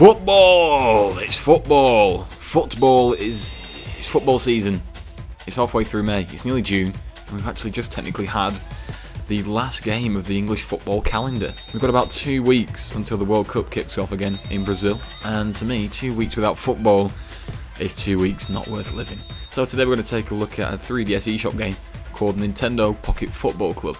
Football! It's football! It's football season. It's halfway through May, it's nearly June, and we've actually just technically had the last game of the English football calendar. We've got about 2 weeks until the World Cup kicks off again in Brazil, and to me, 2 weeks without football is 2 weeks not worth living. So today we're going to take a look at a 3DS eShop game called Nintendo Pocket Football Club.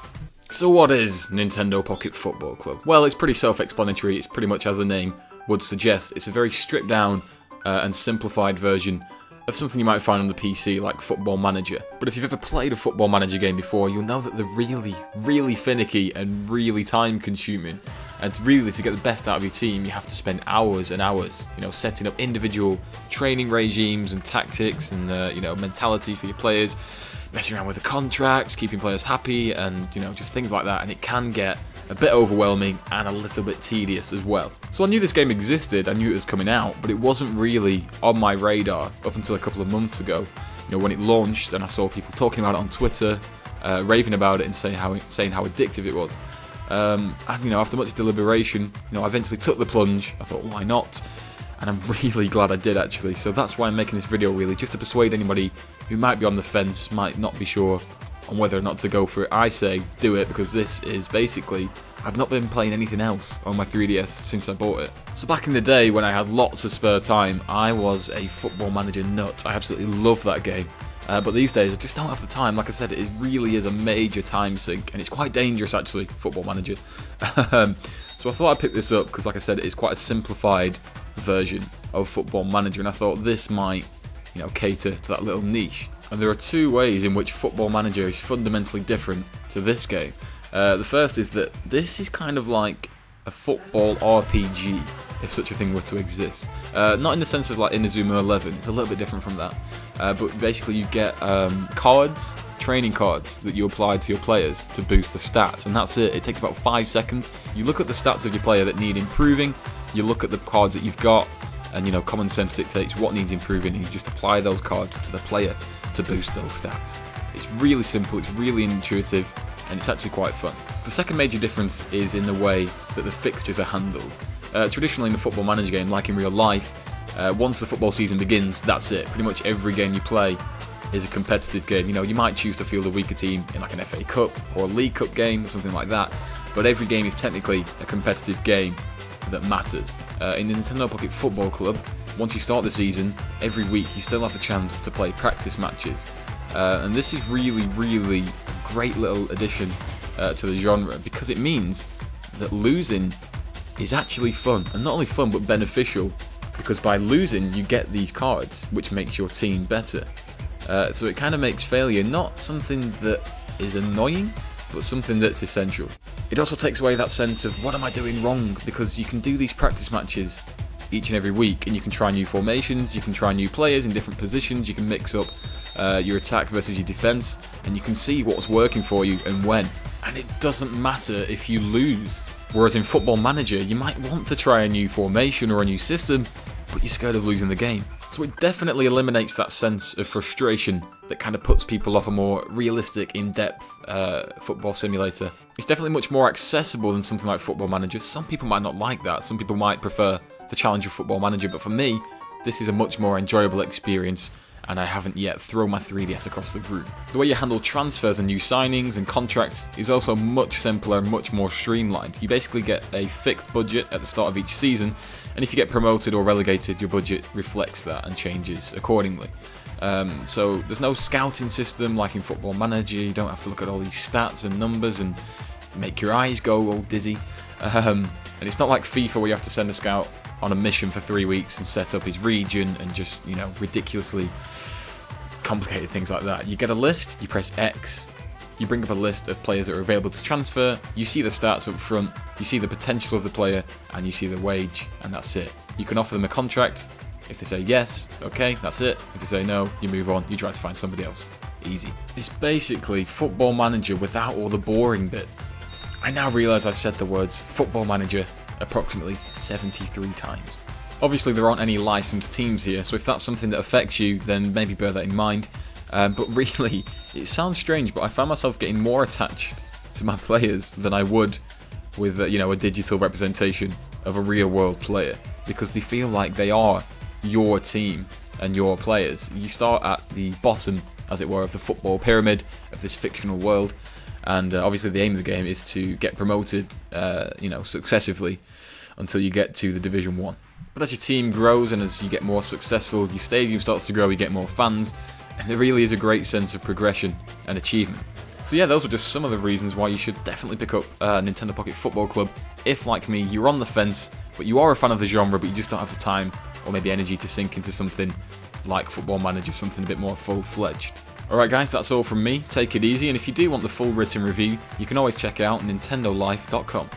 So what is Nintendo Pocket Football Club? Well, it's pretty self-explanatory. It's pretty much as the name would suggest. It's a very stripped down and simplified version of something you might find on the PC like Football Manager. But if you've ever played a Football Manager game before, you'll know that they're really finicky and really time consuming. And really, to get the best out of your team, you have to spend hours and hours, setting up individual training regimes and tactics and mentality for your players, messing around with the contracts, keeping players happy, and just things like that. And it can get a bit overwhelming and a little bit tedious as well. So I knew this game existed, I knew it was coming out, but it wasn't really on my radar up until a couple of months ago. When it launched, and I saw people talking about it on Twitter, raving about it and saying how addictive it was. And after much deliberation, I eventually took the plunge. I thought, why not? And I'm really glad I did, actually. So that's why I'm making this video, really, just to persuade anybody who might be on the fence, might not be sure on whether or not to go for it. I say do it, because this is basically, I've not been playing anything else on my 3DS since I bought it. So back in the day when I had lots of spare time, I was a Football Manager nut. I absolutely love that game. But these days I just don't have the time. Like I said, it really is a major time sink, and it's quite dangerous, actually, Football Manager. So I thought I'd pick this up because, like I said, it's quite a simplified version of Football Manager, and I thought this might cater to that little niche. And there are 2 ways in which Football Manager is fundamentally different to this game. The first is that this is kind of like a football RPG, if such a thing were to exist. Not in the sense of like Inazuma 11, it's a little bit different from that. But basically you get cards, training cards, that you apply to your players to boost the stats, and that's it. It takes about 5 seconds. You look at the stats of your player that need improving, you look at the cards that you've got, and common sense dictates what needs improving, and you just apply those cards to the player to boost those stats. It's really simple, it's really intuitive, and it's actually quite fun. The second major difference is in the way that the fixtures are handled. Traditionally in the Football Manager game, like in real life, once the football season begins, that's it. Pretty much every game you play is a competitive game. You might choose to field a weaker team in like an FA Cup or a League Cup game or something like that, but every game is technically a competitive game that matters. In the Nintendo Pocket Football Club, once you start the season, every week you still have the chance to play practice matches. And this is really a great little addition to the genre, because it means that losing is actually fun, and not only fun but beneficial, because by losing you get these cards which makes your team better. So it kind of makes failure not something that is annoying, but something that's essential. It also takes away that sense of what am I doing wrong, because you can do these practice matches each and every week, and you can try new formations, you can try new players in different positions, you can mix up your attack versus your defense, and you can see what's working for you and when. And it doesn't matter if you lose. Whereas in Football Manager, you might want to try a new formation or a new system, but you're scared of losing the game. So it definitely eliminates that sense of frustration that kind of puts people off a more realistic, in-depth football simulator. It's definitely much more accessible than something like Football Manager. Some people might not like that. Some people might prefer the challenge of Football Manager, but for me, this is a much more enjoyable experience, and I haven't yet thrown my 3DS across the room. The way you handle transfers and new signings and contracts is also much simpler and much more streamlined. You basically get a fixed budget at the start of each season, and if you get promoted or relegated, your budget reflects that and changes accordingly. So there's no scouting system like in Football Manager. You don't have to look at all these stats and numbers and make your eyes go all dizzy. And it's not like FIFA where you have to send a scout on a mission for 3 weeks and set up his region and just, ridiculously complicated things like that. You get a list, you press X, you bring up a list of players that are available to transfer, you see the stats up front, you see the potential of the player, and you see the wage, and that's it. You can offer them a contract. If they say yes, okay, that's it. If they say no, you move on, you try to find somebody else. Easy. It's basically Football Manager without all the boring bits. I now realise I've said the words Football Manager approximately 73 times. Obviously there aren't any licensed teams here, so if that's something that affects you, then maybe bear that in mind. But really, it sounds strange, but I found myself getting more attached to my players than I would with a digital representation of a real world player. because they feel like they are your team and your players. You start at the bottom, as it were, of the football pyramid of this fictional world, and obviously the aim of the game is to get promoted, successively until you get to the Division 1. But as your team grows and as you get more successful, your stadium starts to grow, you get more fans, and there really is a great sense of progression and achievement. So yeah, those were just some of the reasons why you should definitely pick up Nintendo Pocket Football Club if, like me, you're on the fence, but you are a fan of the genre, but you just don't have the time or maybe energy to sink into something like Football Manager, something a bit more full-fledged. Alright guys, that's all from me. Take it easy, and if you do want the full written review, you can always check out nintendolife.com.